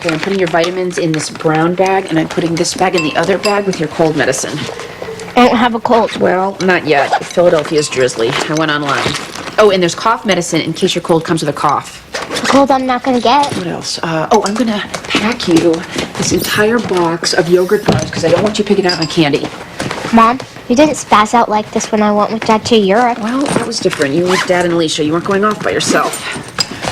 Okay, I'm putting your vitamins in this brown bag, and I'm putting this bag in the other bag with your cold medicine. I don't have a cold. Well, not yet. Philadelphia's drizzly. I went online. Oh, and there's cough medicine in case your cold comes with a cough. A cold I'm not gonna get. What else? I'm gonna pack you this entire box of yogurt bars because I don't want you picking out my candy. Mom, you didn't spaz out like this when I went with Dad to Europe. Well, that was different. You were with Dad and Alicia. You weren't going off by yourself.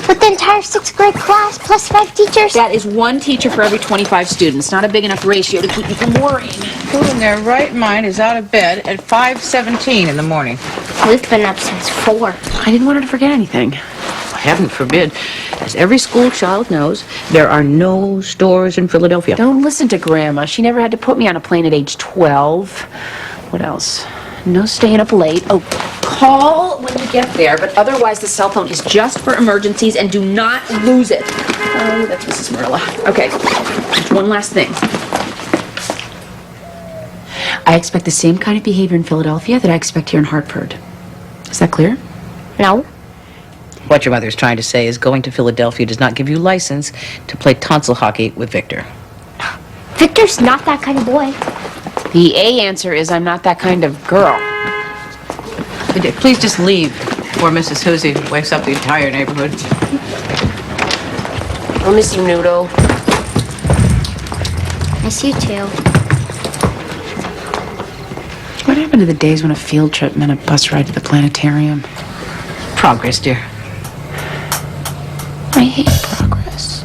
With the entire 6th grade class, plus 5 teachers? That is one teacher for every 25 students. Not a big enough ratio to keep you from worrying. Who in their right mind is out of bed at 5:17 in the morning? We've been up since 4. I didn't want her to forget anything. Heaven forbid. As every school child knows, there are no stores in Philadelphia. Don't listen to Grandma. She never had to put me on a plane at age 12. What else? No staying up late. Oh, call when you get there, but otherwise the cell phone is just for emergencies and do not lose it. Oh, that's Mrs. Marilla. Okay, just one last thing. I expect the same kind of behavior in Philadelphia that I expect here in Hartford. Is that clear? No. What your mother's trying to say is going to Philadelphia does not give you license to play tonsil hockey with Victor. Victor's not that kind of boy. The A answer is I'm not that kind of girl. Please just leave before Mrs. Hoosie wakes up the entire neighborhood. I'll miss you, Noodle. Miss you too. What happened to the days when a field trip meant a bus ride to the planetarium? Progress, dear. I hate progress.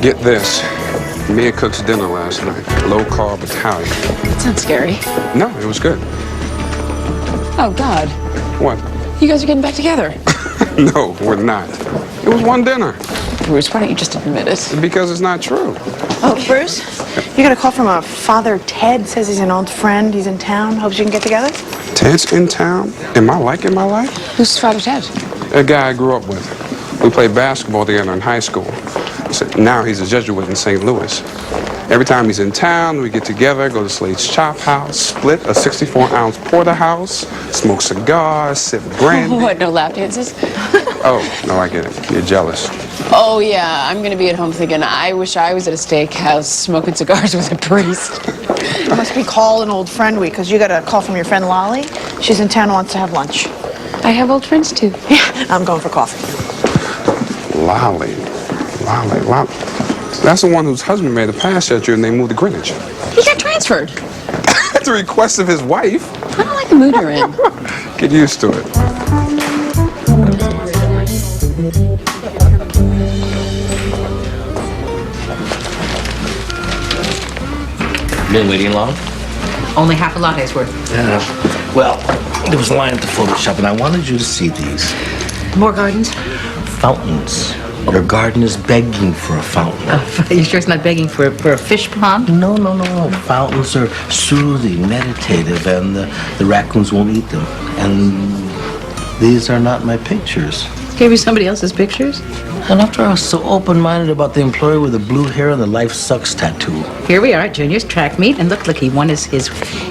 Get this. Mia cooked dinner last night. Low-carb Italian. That sounds scary. No, it was good. Oh, God. What? You guys are getting back together. No, we're not. It was one dinner. Bruce, why don't you just admit it? Because it's not true. Oh, Bruce, you got a call from a Father Ted. Says he's an old friend. He's in town. Hopes you can get together. Ted's in town? Am I liking my life? Who's Father Ted? A guy I grew up with. We played basketball together in high school. So now he's a Jesuit in St. Louis. Every time he's in town, we get together, go to Slade's Chop House, split a 64-ounce porterhouse, smoke cigars, sip brandy. What, no lap dances? Oh, no, I get it. You're jealous. Oh, yeah, I'm gonna be at home thinking, I wish I was at a steakhouse smoking cigars with a priest. It must be call an old friend week, because you got a call from your friend Lolly. She's in town and wants to have lunch. I have old friends, too. Yeah, I'm going for coffee. Lolly. That's the one whose husband made a pass that year and they moved to Greenwich. He got transferred. At the request of his wife. I don't like the mood you're in. Get used to it. Been waiting long? Only half a latte's worth. Yeah. Well, there was a line at the photo shop, and I wanted you to see these. More gardens? Fountains. Your garden is begging for a fountain. Are you sure it's not begging for a fish pond? No. Fountains are soothing, meditative, and the raccoons won't eat them. And these are not my pictures. Gave you somebody else's pictures? And after I was so open-minded about the employee with the blue hair and the Life Sucks tattoo. Here we are at Junior's track meet, and look, he won his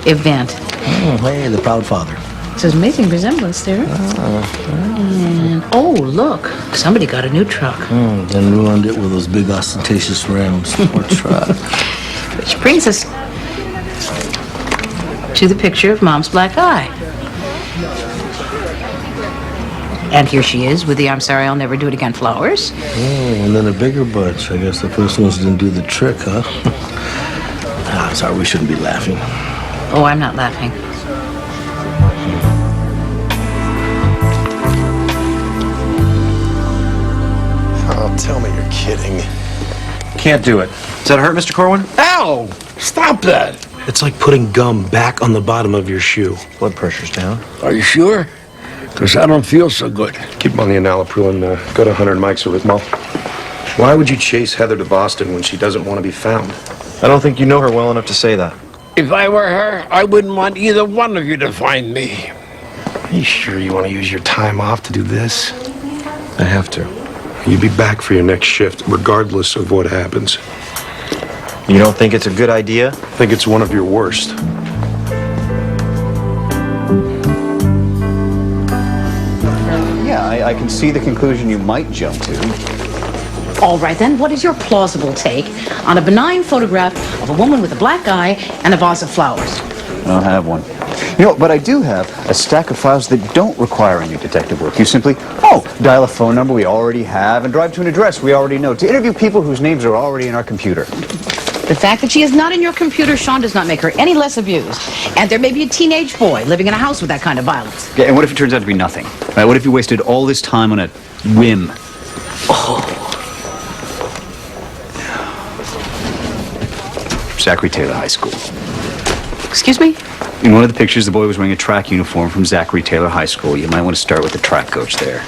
event. Oh, hey, the proud father. It's an amazing resemblance there. And, oh, look, somebody got a new truck. Then ruined it with those big ostentatious rims. Poor truck. Which brings us to the picture of Mom's black eye. And here she is with the I'm sorry, I'll never do it again flowers. And then a bigger bunch. I guess the first ones didn't do the trick, huh? I'm sorry, we shouldn't be laughing. Oh, I'm not laughing. Oh, tell me you're kidding. Can't do it. Does that hurt, Mr. Corwin? Ow! Stop that! It's like putting gum back on the bottom of your shoe. Blood pressure's down. Are you sure? Because I don't feel so good. Keep him on the enalapril and go to Hunter and Mike's arrhythmol. Why would you chase Heather to Boston when she doesn't want to be found? I don't think you know her well enough to say that. If I were her, I wouldn't want either one of you to find me. Are you sure you want to use your time off to do this? I have to. You'll be back for your next shift, regardless of what happens. You don't think it's a good idea? I think it's one of your worst. Yeah, I can see the conclusion you might jump to. All right, then, what is your plausible take on a benign photograph of a woman with a black eye and a vase of flowers? I don't have one. You know, but I do have a stack of files that don't require any detective work. You simply, dial a phone number we already have and drive to an address we already know to interview people whose names are already in our computer. The fact that she is not in your computer, Sean, does not make her any less abused. And there may be a teenage boy living in a house with that kind of violence. Yeah, and what if it turns out to be nothing? Right? What if you wasted all this time on a whim? Zachary Taylor High School. Excuse me? In one of the pictures, the boy was wearing a track uniform from Zachary Taylor High School. You might want to start with the track coach there.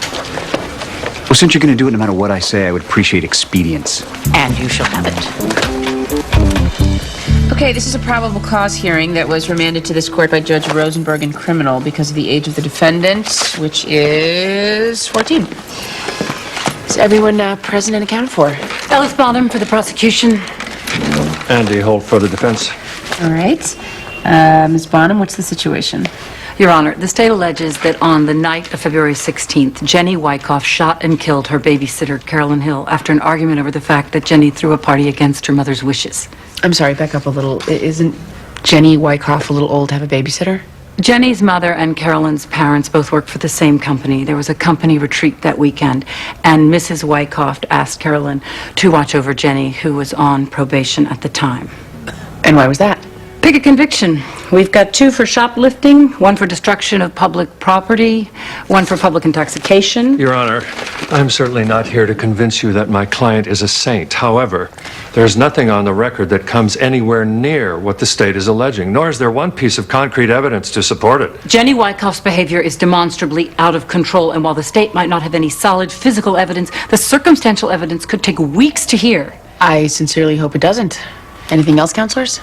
Well, since you're going to do it no matter what I say, I would appreciate expedience. And you shall have it. Okay, this is a probable cause hearing that was remanded to this court by Judge Rosenberg in criminal because of the age of the defendant, which is 14. Is everyone present and accounted for? Ellis Bonham for the prosecution. Andy Holt for the defense. All right. Ms. Bonham, what's the situation? Your Honor, the state alleges that on the night of February 16th, Jenny Wyckoff shot and killed her babysitter, Carolyn Hill, after an argument over the fact that Jenny threw a party against her mother's wishes. I'm sorry, back up a little. Isn't Jenny Wyckoff a little old to have a babysitter? Jenny's mother and Carolyn's parents both work for the same company. There was a company retreat that weekend, and Mrs. Wyckoff asked Carolyn to watch over Jenny, who was on probation at the time. And why was that? Pick a conviction. We've got 2 for shoplifting, 1 for destruction of public property, 1 for public intoxication. Your Honor, I'm certainly not here to convince you that my client is a saint. However, there's nothing on the record that comes anywhere near what the state is alleging, nor is there one piece of concrete evidence to support it. Jenny Wyckoff's behavior is demonstrably out of control, and while the state might not have any solid physical evidence, the circumstantial evidence could take weeks to hear. I sincerely hope it doesn't. Anything else, counselors?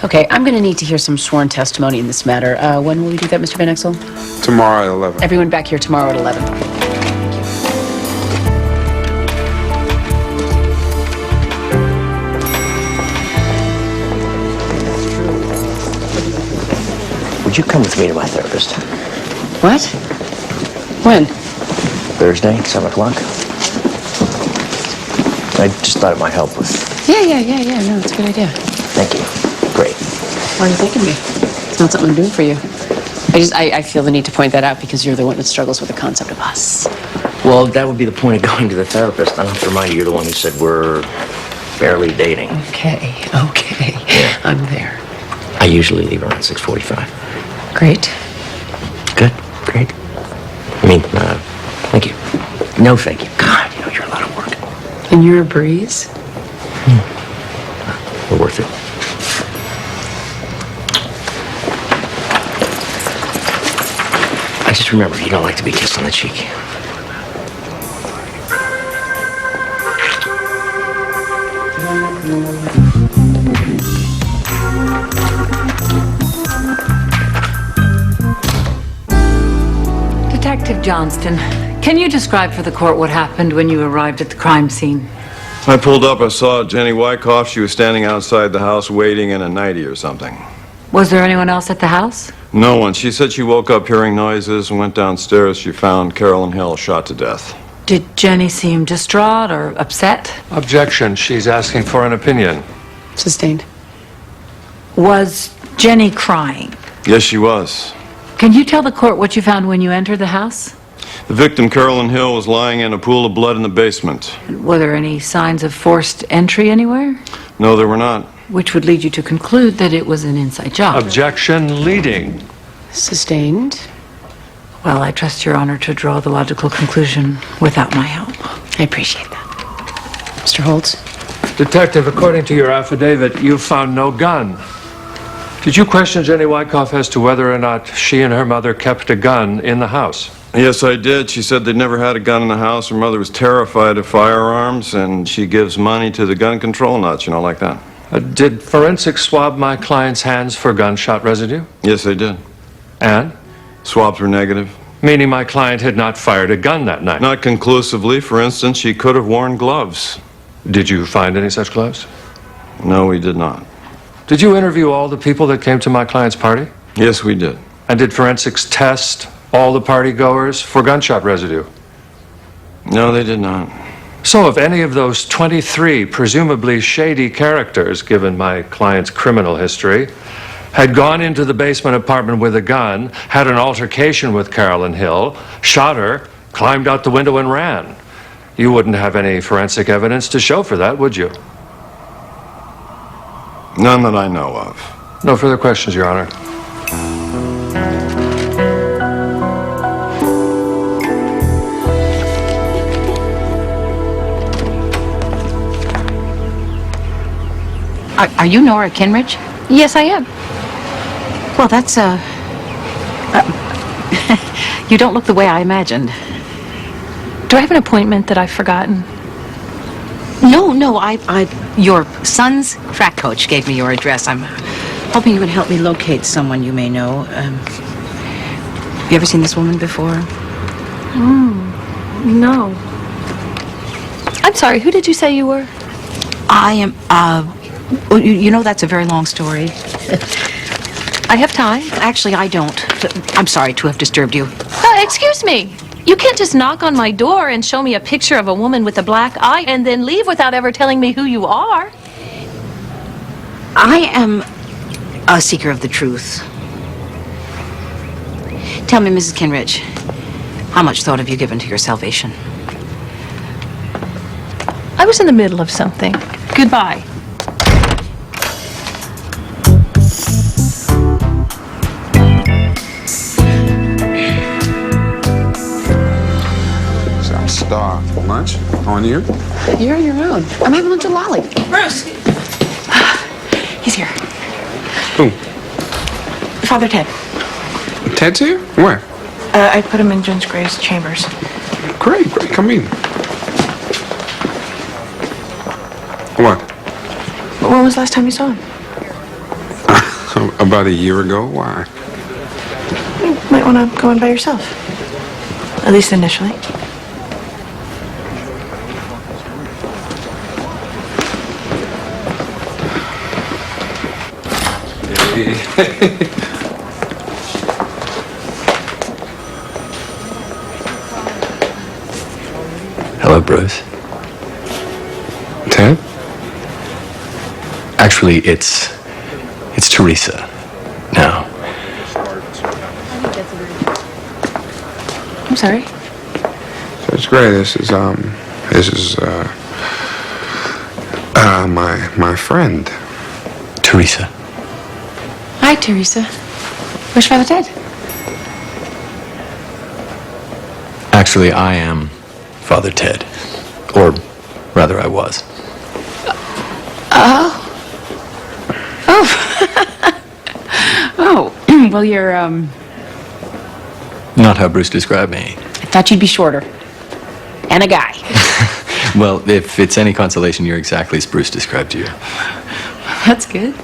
Okay, I'm going to need to hear some sworn testimony in this matter. When will we do that, Mr. Van Exel? Tomorrow at 11. Everyone back here tomorrow at 11. Would you come with me to my therapist? What? When? Thursday, 7 o'clock. I just thought it might help with... Yeah. No, it's a good idea. Thank you. Great. Why are you thanking me? It's not something I'm doing for you. I feel the need to point that out because you're the one that struggles with the concept of us. Well, that would be the point of going to the therapist. I don't have to remind you, you're the one who said we're barely dating. Okay. Yeah. I'm there. I usually leave around 6:45. Great. Good. Great. I mean, thank you. No, thank you. God, you know, you're a lot of work. And you're a breeze? We're worth it. I just remember you don't like to be kissed on the cheek. Detective Johnston, can you describe for the court what happened when you arrived at the crime scene? I pulled up, I saw Jenny Wyckoff. She was standing outside the house waiting in a nightie or something. Was there anyone else at the house? No one. She said she woke up hearing noises and went downstairs. She found Carolyn Hill shot to death. Did Jenny seem distraught or upset? Objection. She's asking for an opinion. Sustained. Was Jenny crying? Yes, she was. Can you tell the court what you found when you entered the house? The victim, Carolyn Hill, was lying in a pool of blood in the basement. Were there any signs of forced entry anywhere? No, there were not. Which would lead you to conclude that it was an inside job. Objection. Leading. Sustained. Well, I trust Your Honor to draw the logical conclusion without my help. I appreciate that. Mr. Holtz? Detective, according to your affidavit, you found no gun. Did you question Jenny Wyckoff as to whether or not she and her mother kept a gun in the house? Yes, I did. She said they'd never had a gun in the house. Her mother was terrified of firearms, and she gives money to the gun control nuts, like that. Did forensics swab my client's hands for gunshot residue? Yes, they did. And? Swabs were negative. Meaning my client had not fired a gun that night? Not conclusively. For instance, she could have worn gloves. Did you find any such gloves? No, we did not. Did you interview all the people that came to my client's party? Yes, we did. And did forensics test all the party-goers for gunshot residue? No, they did not. So if any of those 23 presumably shady characters, given my client's criminal history, had gone into the basement apartment with a gun, had an altercation with Carolyn Hill, shot her, climbed out the window and ran, you wouldn't have any forensic evidence to show for that, would you? None that I know of. No further questions, Your Honor. Are you Nora Kinrich? Yes, I am. Well, that's, you don't look the way I imagined. Do I have an appointment that I've forgotten? No, your son's track coach gave me your address. I'm hoping you can help me locate someone you may know. Have you ever seen this woman before? No. I'm sorry, who did you say you were? I am, that's a very long story. I have time. Actually, I don't. I'm sorry to have disturbed you. Excuse me. You can't just knock on my door and show me a picture of a woman with a black eye and then leave without ever telling me who you are. I am a seeker of the truth. Tell me, Mrs. Kinrich, how much thought have you given to your salvation? I was in the middle of something. Goodbye. I'm starved. Lunch? On you? You're on your own. I'm having lunch with Lolly. Bruce! He's here. Who? Father Ted. Ted's here? Where? I put him in Judge Gray's chambers. Great. Come in. What? When was the last time you saw him? About a year ago. Why? You might want to go in by yourself. At least initially. Hello, Bruce. Ted? Actually, it's Teresa. Now. I'm sorry. Judge Gray, this is my friend. Teresa. Hi, Teresa. Where's Father Ted? Actually, I am Father Ted. Or rather, I was. Oh, well, you're, Not how Bruce described me. I thought you'd be shorter. And a guy. Well, if it's any consolation, you're exactly as Bruce described you. That's good.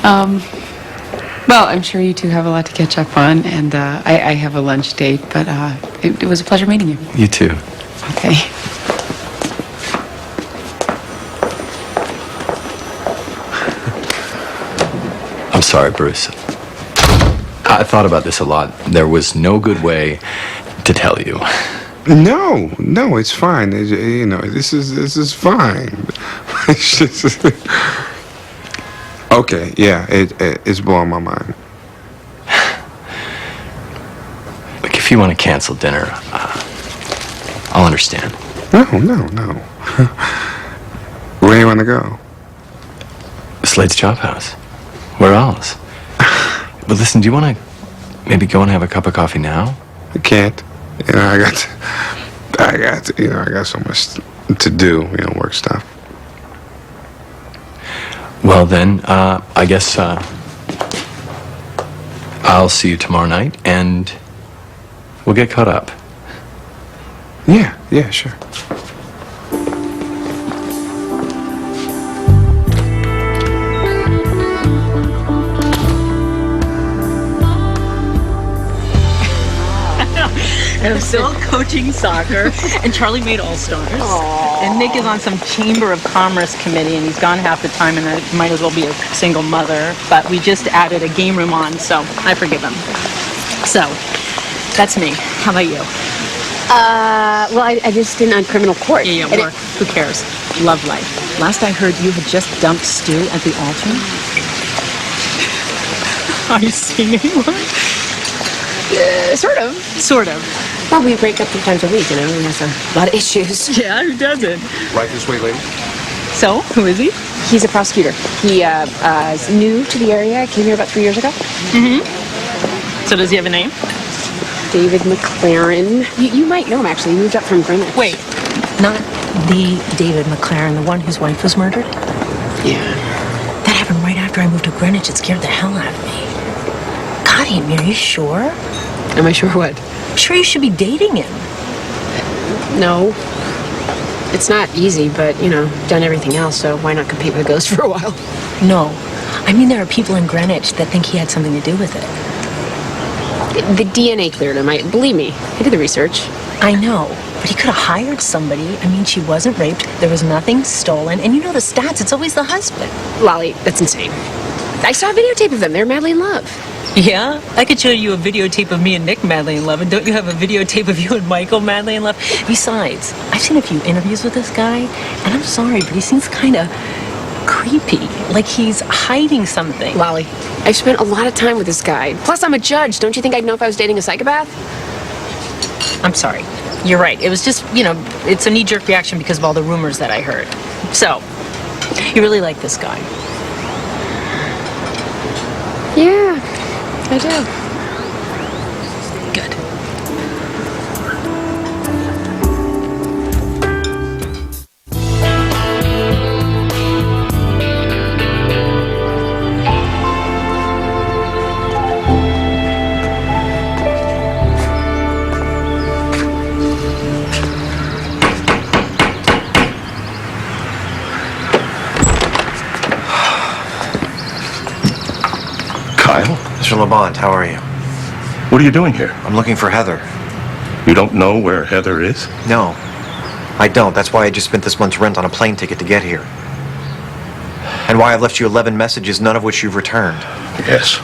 Well, I'm sure you two have a lot to catch up on, and I have a lunch date, but it was a pleasure meeting you. You too. Okay. I'm sorry, Bruce. I thought about this a lot. There was no good way to tell you. No, it's fine. This is fine. It's just okay. Yeah, it's blowing my mind. Look, if you want to cancel dinner, I'll understand. No. Where do you want to go? Slade's Chop House. Where else? But listen, do you want to maybe go and have a cup of coffee now? I can't. I got so much to do, work stuff. Well then, I guess I'll see you tomorrow night, and we'll get caught up. Yeah, sure. And I'm still coaching soccer, and Charlie made All-Stars. And Nick is on some Chamber of Commerce committee, and he's gone half the time, and I might as well be a single mother. But we just added a game room on, so I forgive him. So, that's me. How about you? Well, I just didn't on criminal court. Yeah, work. Who cares? Love life. Last I heard, you had just dumped Stu at the altar. Are you seeing anyone? Sort of. Sort of. Well, we break up 3 times a week, He has a lot of issues. Yeah, who doesn't? Right this way, lady. So, who is he? He's a prosecutor. He is new to the area. Came here about 3 years ago. Mm-hmm. So does he have a name? David McLaren. You might know him, actually. He moved up from Greenwich. Wait, not the David McLaren, the one whose wife was murdered? Yeah. That happened right after I moved to Greenwich. It scared the hell out of me. God, Amy, are you sure? Am I sure what? Sure you should be dating him. No. It's not easy, but, done everything else, so why not compete with a ghost for a while? No. I mean, there are people in Greenwich that think he had something to do with it. The DNA cleared him. Believe me, I did the research. I know, but he could have hired somebody. I mean, she wasn't raped, there was nothing stolen, and you know the stats, it's always the husband. Lolly, that's insane. I saw a videotape of them. They're madly in love. Yeah? I could show you a videotape of me and Nick madly in love, and don't you have a videotape of you and Michael madly in love? Besides, I've seen a few interviews with this guy, and I'm sorry, but he seems kind of creepy, like he's hiding something. Lolly, I've spent a lot of time with this guy. Plus, I'm a judge. Don't you think I'd know if I was dating a psychopath? I'm sorry. You're right. It was just, it's a knee-jerk reaction because of all the rumors that I heard. So, you really like this guy? Yeah, I do. Good. Mr. Lamont, how are you? What are you doing here? I'm looking for Heather. You don't know where Heather is? No, I don't. That's why I just spent this month's rent on a plane ticket to get here. And why I've left you 11 messages, none of which you've returned. Yes.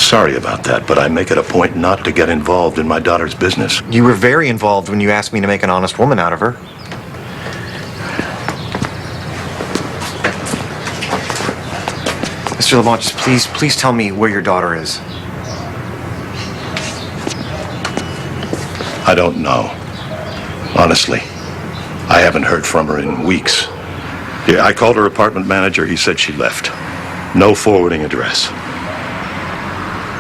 Sorry about that, but I make it a point not to get involved in my daughter's business. You were very involved when you asked me to make an honest woman out of her. Mr. Lamont, just please tell me where your daughter is. I don't know. Honestly, I haven't heard from her in weeks. Yeah, I called her apartment manager. He said she left. No forwarding address.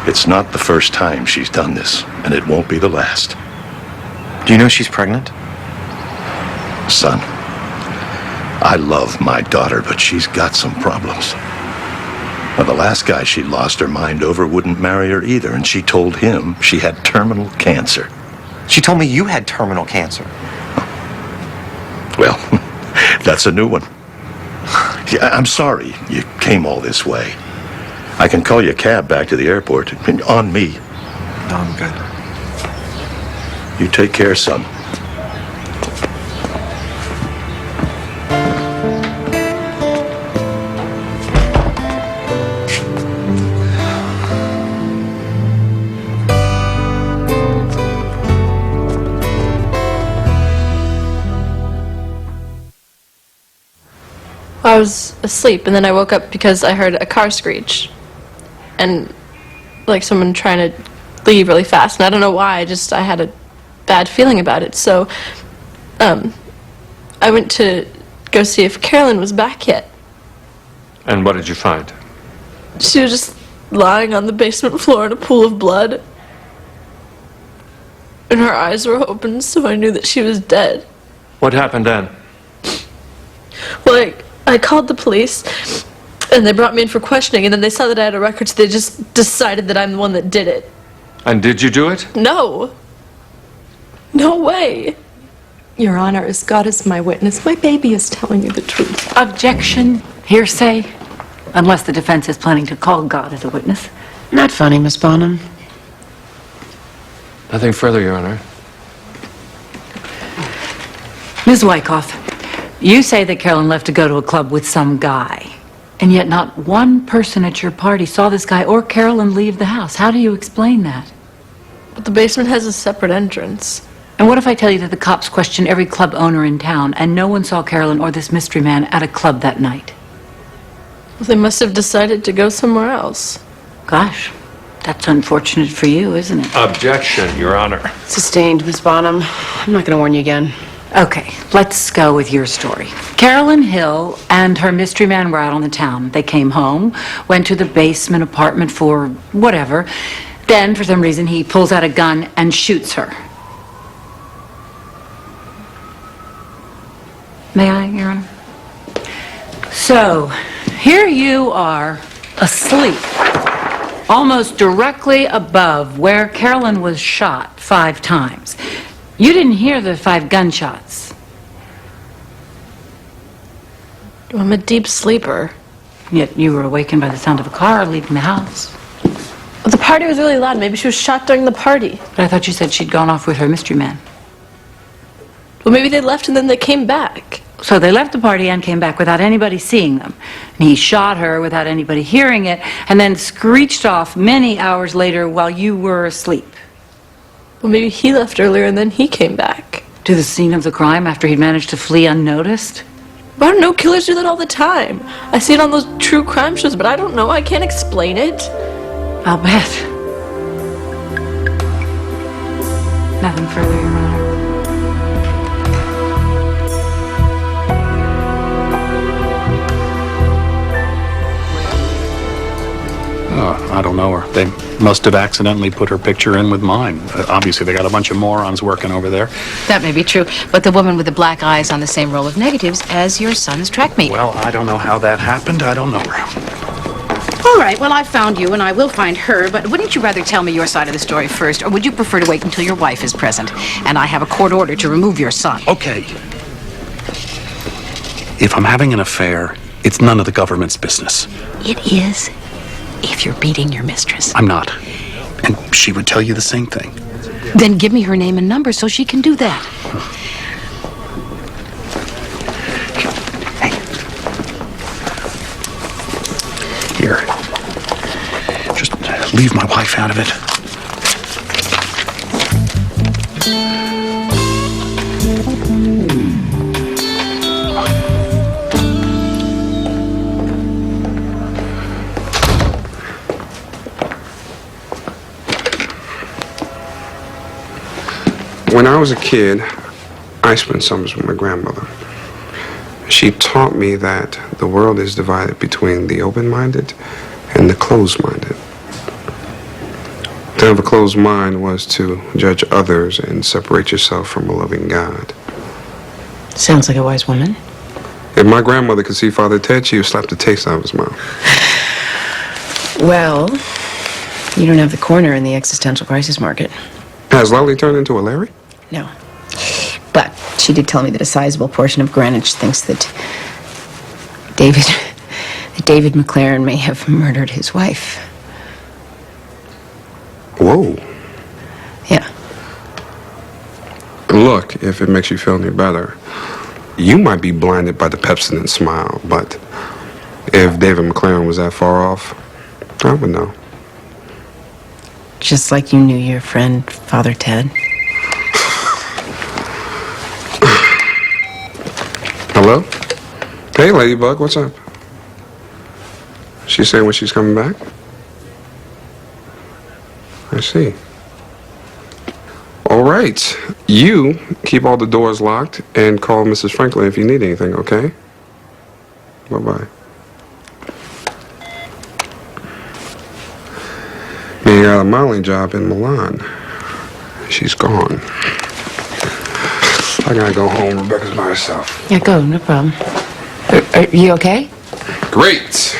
It's not the first time she's done this, and it won't be the last. Do you know she's pregnant? Son, I love my daughter, but she's got some problems. Now, the last guy she lost her mind over wouldn't marry her either, and she told him she had terminal cancer. She told me you had terminal cancer. Well, that's a new one. Yeah, I'm sorry you came all this way. I can call you a cab back to the airport. On me. No, I'm good. You take care, son. I was asleep, and then I woke up because I heard a car screech. And, like, someone trying to leave really fast. And I don't know why, I had a bad feeling about it. So, I went to go see if Carolyn was back yet. And what did you find? She was just lying on the basement floor in a pool of blood. And her eyes were open, so I knew that she was dead. What happened then? Well, I called the police, and they brought me in for questioning, and then they saw that I had a record, so they just decided that I'm the one that did it. And did you do it? No. No way. Your Honor, as God is my witness, my baby is telling you the truth. Objection. Hearsay. Unless the defense is planning to call God as a witness. Not funny, Miss Bonham. Nothing further, Your Honor. Ms. Wyckoff, you say that Carolyn left to go to a club with some guy, and yet not one person at your party saw this guy or Carolyn leave the house. How do you explain that? But the basement has a separate entrance. And what if I tell you that the cops questioned every club owner in town, and no one saw Carolyn or this mystery man at a club that night? Well, they must have decided to go somewhere else. Gosh, that's unfortunate for you, isn't it? Objection, Your Honor. Sustained, Miss Bonham. I'm not going to warn you again. Okay, let's go with your story. Carolyn Hill and her mystery man were out on the town. They came home, went to the basement apartment for whatever. Then, for some reason, he pulls out a gun and shoots her. May I, Your Honor? So, here you are, asleep, almost directly above where Carolyn was shot 5 times. You didn't hear the 5 gunshots. I'm a deep sleeper. Yet you were awakened by the sound of a car leaving the house. But the party was really loud. Maybe she was shot during the party. But I thought you said she'd gone off with her mystery man. Well, maybe they left and then they came back. So they left the party and came back without anybody seeing them. And he shot her without anybody hearing it, and then screeched off many hours later while you were asleep. Well, maybe he left earlier and then he came back. To the scene of the crime after he'd managed to flee unnoticed? But I don't know, killers do that all the time. I see it on those true crime shows, but I don't know. I can't explain it. I'll bet. Nothing further, Your Honor. I don't know her. They must have accidentally put her picture in with mine. Obviously, they got a bunch of morons working over there. That may be true, but the woman with the black eyes on the same row of negatives as your son's track meet. Well, I don't know how that happened. I don't know her. All right, well, I found you, and I will find her, but wouldn't you rather tell me your side of the story first, or would you prefer to wait until your wife is present, and I have a court order to remove your son? Okay. If I'm having an affair, it's none of the government's business. It is, if you're beating your mistress. I'm not. And she would tell you the same thing. Then give me her name and number so she can do that. Here. Just leave my wife out of it. When I was a kid, I spent summers with my grandmother. She taught me that the world is divided between the open-minded and the closed-minded. To have a closed mind was to judge others and separate yourself from a loving God. Sounds like a wise woman. If my grandmother could see Father Ted, she would slap the taste out of his mouth. Well, you don't have the corner in the existential crisis market. Has Lolly turned into a Larry? No. But she did tell me that a sizable portion of Greenwich thinks that David McLaren may have murdered his wife. Whoa. Yeah. Look, if it makes you feel any better, you might be blinded by the Pepsodent smile, but if David McLaren was that far off, I would know. Just like you knew your friend, Father Ted. Hello? Hey, Ladybug, what's up? She's saying when she's coming back? I see. All right. You keep all the doors locked and call Mrs. Franklin if you need anything, okay? Bye-bye. Me got a modeling job in Milan. She's gone. I gotta go home. Rebecca's by herself. Yeah, go, no problem. Are you okay? Great.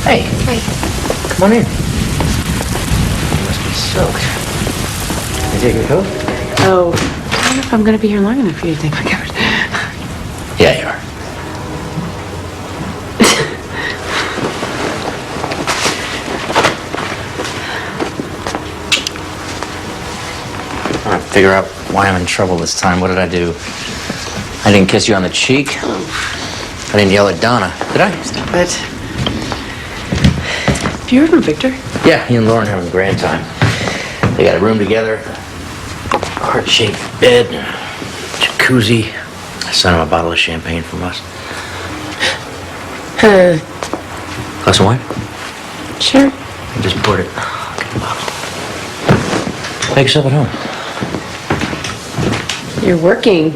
Hey. Hey. Come on in. You must be soaked. You take your coat? Oh, I don't know if I'm going to be here long enough for you to take my coat. Yeah, you are. I figure out why I'm in trouble this time. What did I do? I didn't kiss you on the cheek. I didn't yell at Donna, did I? Stop it. Have you heard from Victor? Yeah, he and Lauren having a grand time. They got a room together, heart-shaped bed, jacuzzi. I sent him a bottle of champagne from us. Glass of wine? Sure. I just poured it. Get the bottle. Make yourself at home. You're working.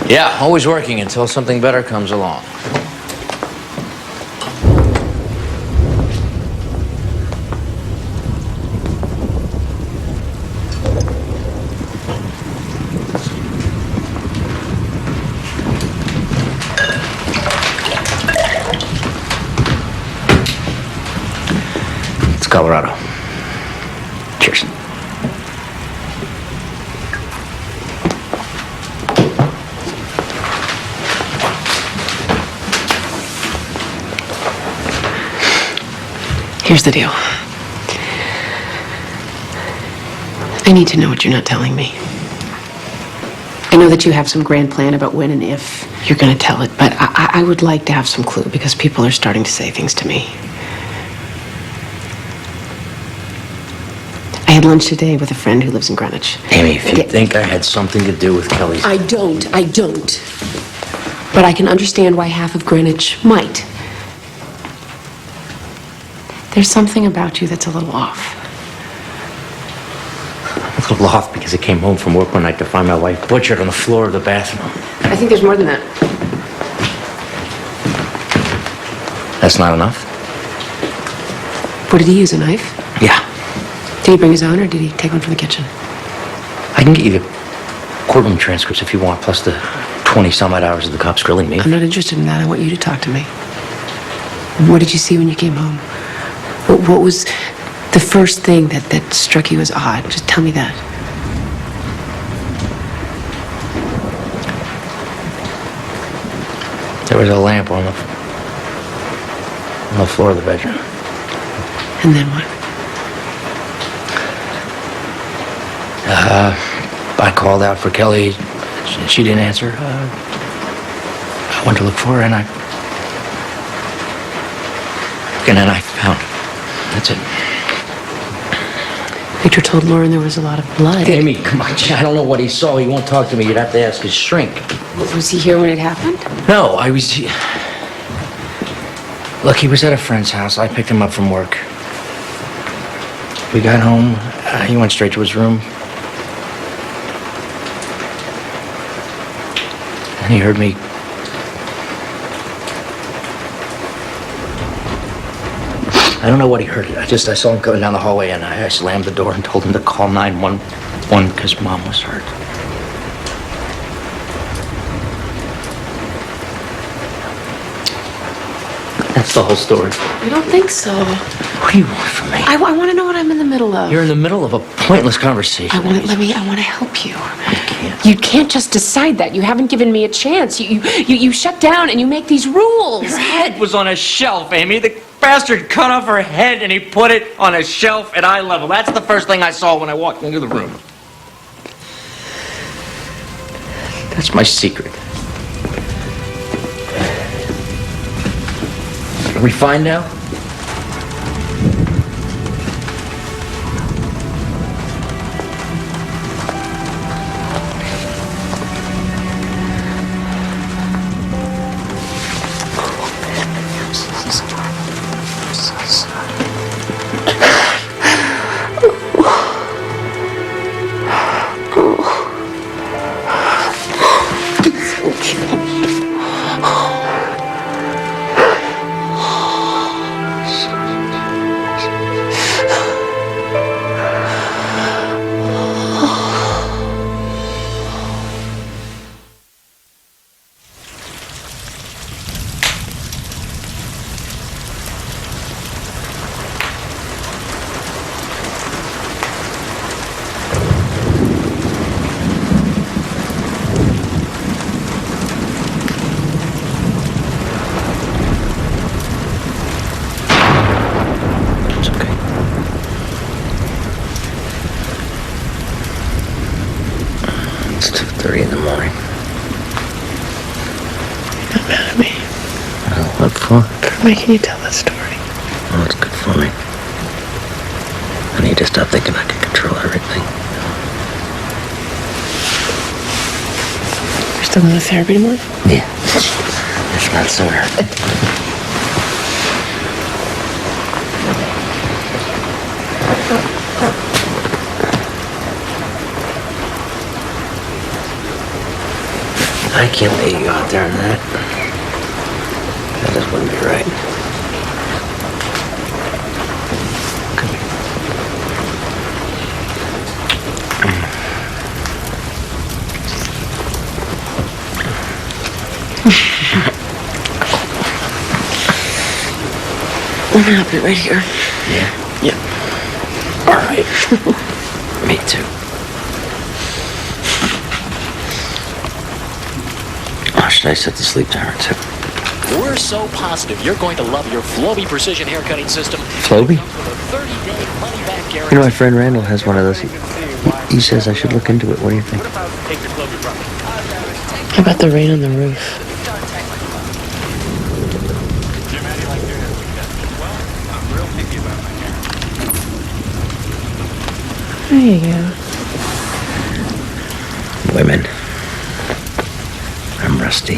Yeah, always working until something better comes along. It's Colorado. Cheers. Here's the deal. I need to know what you're not telling me. I know that you have some grand plan about when and if you're going to tell it, but I would like to have some clue because people are starting to say things to me. I had lunch today with a friend who lives in Greenwich. Amy, if you think I had something to do with Kelly's... I don't. But I can understand why half of Greenwich might. There's something about you that's a little off. A little off because I came home from work one night to find my wife butchered on the floor of the bathroom. I think there's more than that. That's not enough? What, did he use a knife? Yeah. Did he bring his own, or did he take one from the kitchen? I can get you the courtroom transcripts if you want, plus the 20-some-odd hours of the cops grilling me. I'm not interested in that. I want you to talk to me. What did you see when you came home? What was the first thing that struck you as odd? Just tell me that. There was a lamp on the floor of the bedroom. And then what? I called out for Kelly. She didn't answer. I went to look for her, and then I found her. That's it. Victor told Lauren there was a lot of blood. Amy, come on. I don't know what he saw. He won't talk to me. You'd have to ask his shrink. Was he here when it happened? No, I was... Look, he was at a friend's house. I picked him up from work. We got home. He went straight to his room. And he heard me... I don't know what he heard. I saw him coming down the hallway, and I slammed the door and told him to call 911 because Mom was hurt. That's the whole story. I don't think so. What do you want from me? I want to know what I'm in the middle of. You're in the middle of a pointless conversation. I want to help you. You can't just decide that. You haven't given me a chance. You shut down and you make these rules. Your head was on a shelf, Amy. The bastard cut off her head and he put it on a shelf at eye level. That's the first thing I saw when I walked into the room. That's my secret. Are we fine now? in the morning. Not mad at me. Oh, what for? For making you tell that story. Oh, it's good for me. I need to stop thinking I can control everything. You're still going to therapy tomorrow? Yeah. If not sooner. I can't let you go out there on that. That just wouldn't be right. I'm happy right here. Yeah? Yeah. All right. Me too. Oh, should I set the sleep timer too? We're so positive you're going to love your Floby precision haircutting system. Floby? With a 30-day money-back guarantee. You know, my friend Randall has one of those. He says I should look into it. What do you think? How about the rain on the roof? There you go. Women. I'm rusty.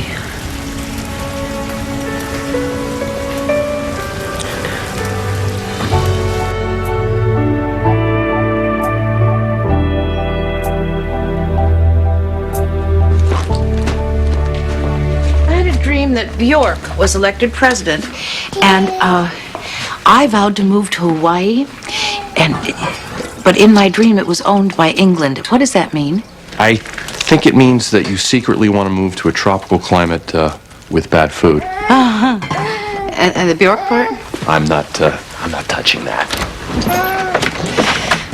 I had a dream that Bjork was elected president, and I vowed to move to Hawaii, but in my dream it was owned by England. What does that mean? I think it means that you secretly want to move to a tropical climate with bad food. Uh-huh. And the Bjork part? I'm not touching that.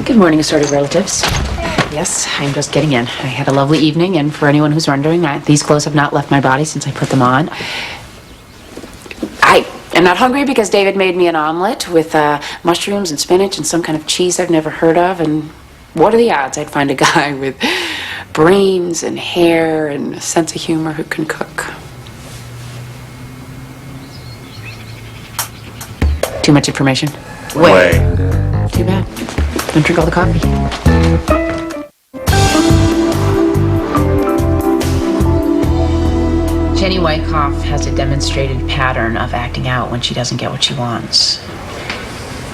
Good morning, assorted relatives. Yes, I'm just getting in. I had a lovely evening, and for anyone who's wondering, these clothes have not left my body since I put them on. I am not hungry because David made me an omelet with mushrooms and spinach and some kind of cheese I've never heard of, and what are the odds I'd find a guy with brains and hair and a sense of humor who can cook? Too much information? Way. Too bad. Don't drink all the coffee. Jenny Wyckoff has a demonstrated pattern of acting out when she doesn't get what she wants.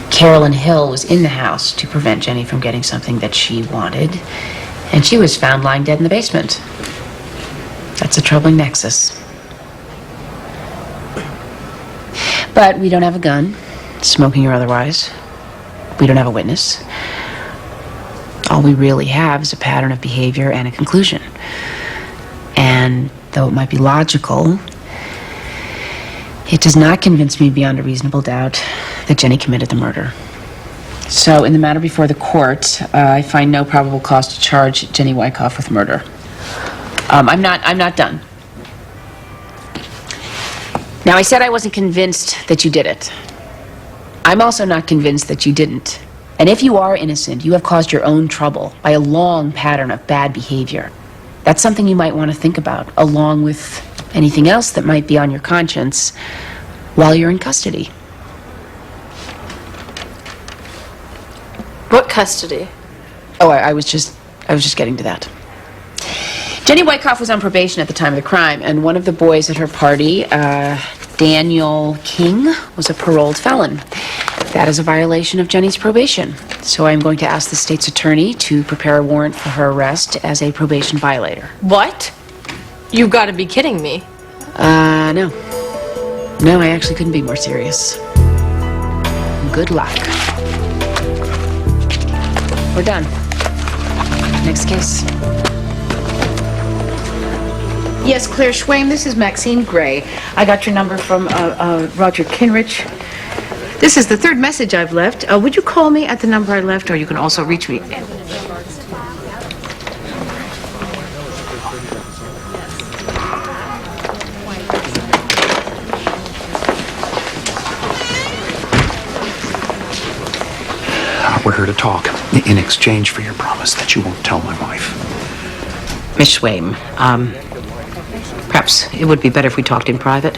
Carolyn Hill was in the house to prevent Jenny from getting something that she wanted, and she was found lying dead in the basement. That's a troubling nexus. But we don't have a gun, smoking or otherwise. We don't have a witness. All we really have is a pattern of behavior and a conclusion. And though it might be logical, it does not convince me beyond a reasonable doubt that Jenny committed the murder. So, in the matter before the court, I find no probable cause to charge Jenny Wyckoff with murder. I'm not done. Now, I said I wasn't convinced that you did it. I'm also not convinced that you didn't. And if you are innocent, you have caused your own trouble by a long pattern of bad behavior. That's something you might want to think about, along with anything else that might be on your conscience while you're in custody. What custody? Oh, I was just getting to that. Jenny Wyckoff was on probation at the time of the crime, and one of the boys at her party, Daniel King, was a paroled felon. That is a violation of Jenny's probation. So I'm going to ask the state's attorney to prepare a warrant for her arrest as a probation violator. What? You've got to be kidding me. No. No, I actually couldn't be more serious. Good luck. We're done. Next case. Yes, Claire Schwame, this is Maxine Gray. I got your number from Roger Kinrich. This is the third message I've left. Would you call me at the number I left, or you can also reach me? We're here to talk in exchange for your promise that you won't tell my wife. Miss Swaim, perhaps it would be better if we talked in private.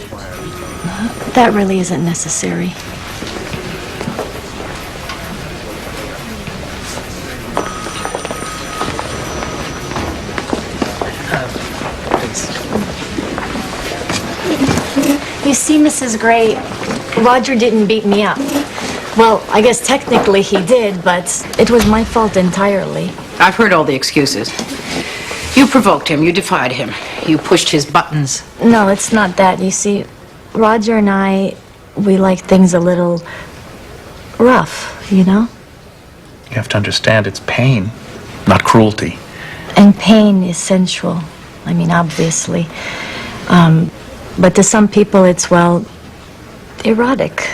That really isn't necessary. You see, Mrs. Gray, Roger didn't beat me up. Well, I guess technically he did, but it was my fault entirely. I've heard all the excuses. You provoked him, you defied him, you pushed his buttons. No, it's not that. You see, Roger and I, we like things a little rough, you know? You have to understand it's pain, not cruelty. And pain is sensual. I mean, obviously. But to some people, it's, well, erotic.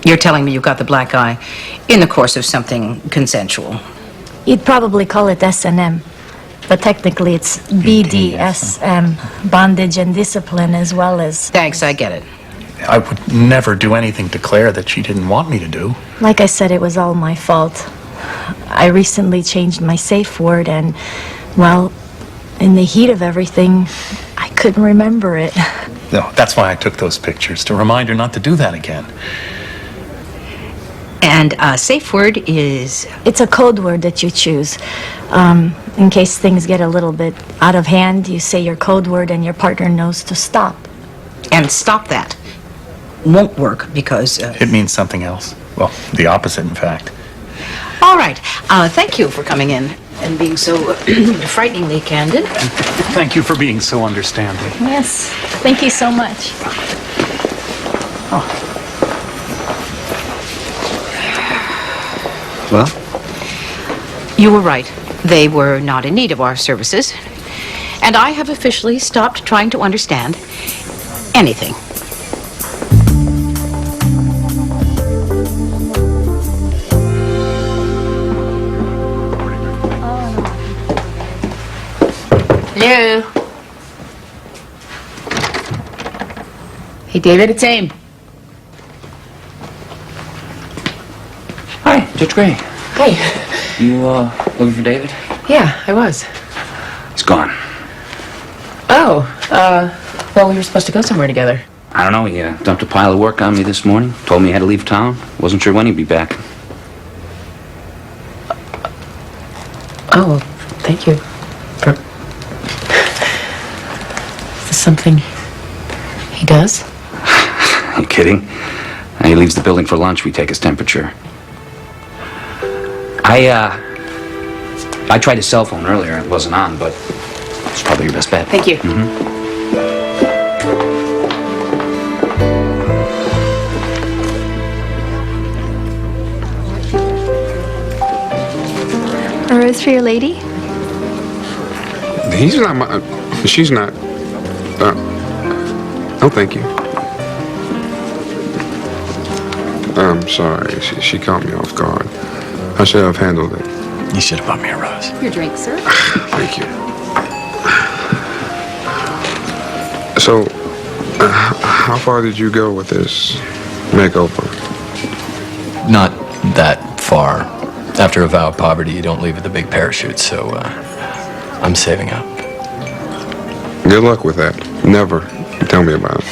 You're telling me you got the black eye in the course of something consensual. You'd probably call it S&M. But technically, it's BDSM, bondage and discipline, as well as... Thanks, I get it. I would never do anything to Claire that she didn't want me to do. Like I said, it was all my fault. I recently changed my safe word and, well, in the heat of everything, I couldn't remember it. No, that's why I took those pictures, to remind her not to do that again. And safe word is? It's a code word that you choose. In case things get a little bit out of hand, you say your code word and your partner knows to stop. And stop that won't work because... It means something else. Well, the opposite, in fact. All right. Thank you for coming in and being so frighteningly candid. Thank you for being so understanding. Yes. Thank you so much. Well? You were right. They were not in need of our services. And I have officially stopped trying to understand anything. Hello. Hey, David, it's Aim. Hi, Judge Gray. Hey. You, looking for David? Yeah, I was. He's gone. Oh, well, we were supposed to go somewhere together. I don't know, he dumped a pile of work on me this morning. Told me he had to leave town. Wasn't sure when he'd be back. Oh, well, thank you for... Is this something he does? Are you kidding? He leaves the building for lunch. We take his temperature. I tried his cell phone earlier. It wasn't on, but it's probably your best bet. Thank you. A rose for your lady? He's not my... She's not... no, thank you. I'm sorry. She caught me off guard. I should have handled it. You should have bought me a rose. Your drink, sir. Thank you. So, how far did you go with this makeover? Not that far. After a vow of poverty, you don't leave with a big parachute, so I'm saving up. Good luck with that. Never tell me about it.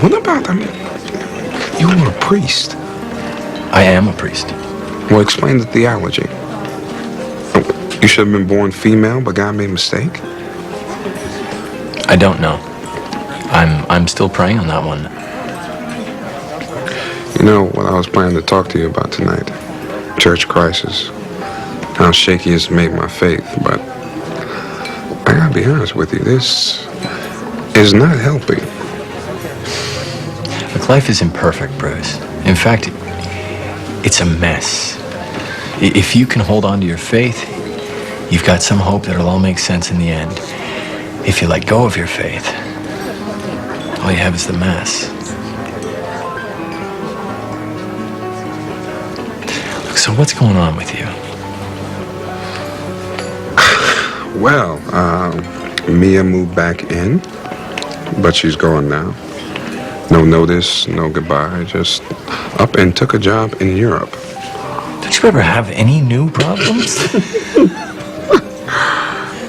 What about, you were a priest. I am a priest. Well, explain the theology. You should have been born female, but God made a mistake? I don't know. I'm still praying on that one. You know what I was planning to talk to you about tonight? Church crisis. How shaky it's made my faith, but I gotta be honest with you, this is not helping. Look, life is imperfect, Bruce. In fact, it's a mess. If you can hold on to your faith, you've got some hope that it'll all make sense in the end. If you let go of your faith, all you have is the mess. Look, so what's going on with you? Well, Mia moved back in, but she's gone now. No notice, no goodbye, just up and took a job in Europe. That's you ever have any new problems?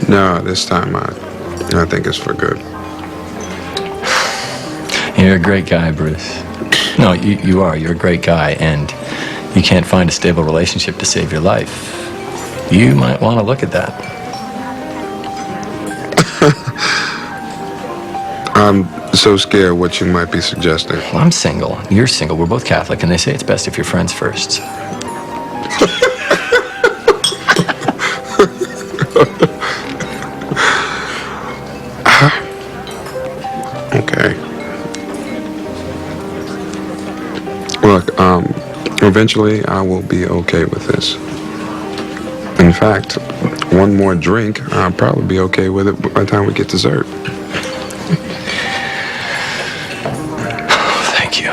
No, this time I think it's for good. You're a great guy, Bruce. No, you are. You're a great guy, and you can't find a stable relationship to save your life. You might want to look at that. I'm so scared what you might be suggesting. Well, I'm single. You're single. We're both Catholic, and they say it's best if you're friends first. Okay. Look, eventually I will be okay with this. In fact, one more drink, I'll probably be okay with it by the time we get dessert. Thank you.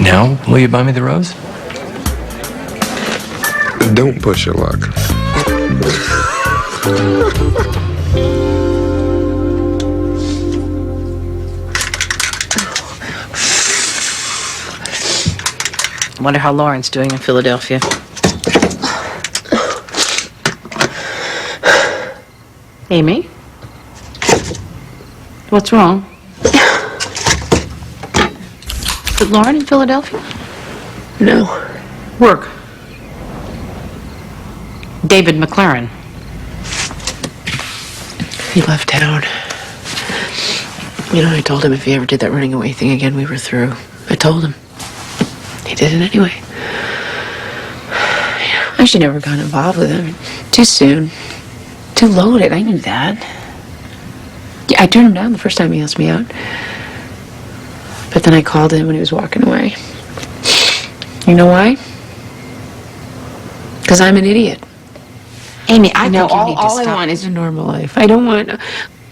Now, will you buy me the rose? Don't push your luck. Wonder how Lauren's doing in Philadelphia. Amy? What's wrong? Is it Lauren in Philadelphia? No. Work. David McLaren. He left town. You know, I told him if he ever did that running away thing again, we were through. I told him. He did it anyway. I should never have gotten involved with him. Too soon. Too loaded. I knew that. Yeah, I turned him down the first time he asked me out. But then I called him when he was walking away. You know why? Because I'm an idiot. Amy, I know think you need to all I stop. want is a normal life. I don't want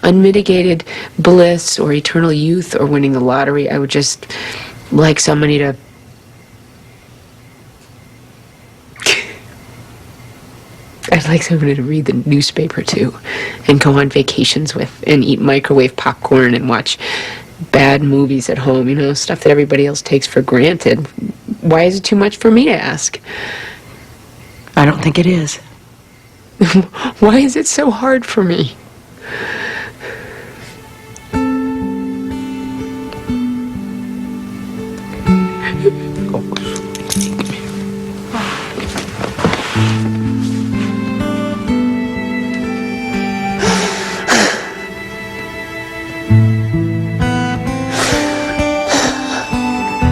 unmitigated bliss or eternal youth or winning the lottery. I would just like somebody to... I'd like somebody to read the newspaper to and go on vacations with and eat microwave popcorn and watch bad movies at home, you know, stuff that everybody else takes for granted. Why is it too much for me to ask? I don't think it is. Why is it so hard for me?